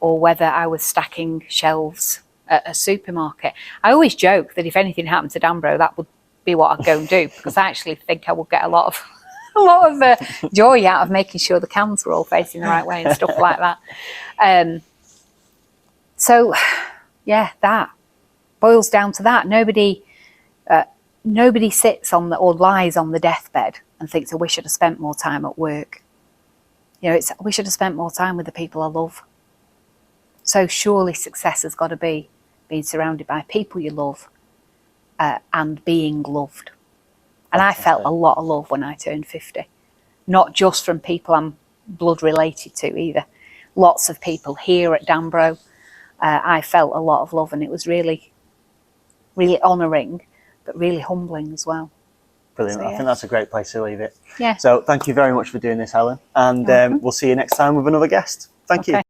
or whether I was stacking shelves at a supermarket. I always joke that if anything happened to Danbro, that would be what I'd go and do, because I actually think I would get a lot of joy out of making sure the cans were all facing the right way and stuff like that. So, yeah, that boils down to that. Nobody sits on or lies on the deathbed and thinks, "Oh, we should have spent more time at work." We should have spent more time with the people I love. So surely success has got to be being surrounded by people you love and being loved. And I felt a lot of love when I turned 50. Not just from people I'm blood related to either. Lots of people here at Danbro. I felt a lot of love, and it was really, really honouring, but really humbling as well. Brilliant. So, yeah. I think that's a great place to leave it. Yeah. So thank you very much for doing this, Helen. And we'll see you next time with another guest. Thank you.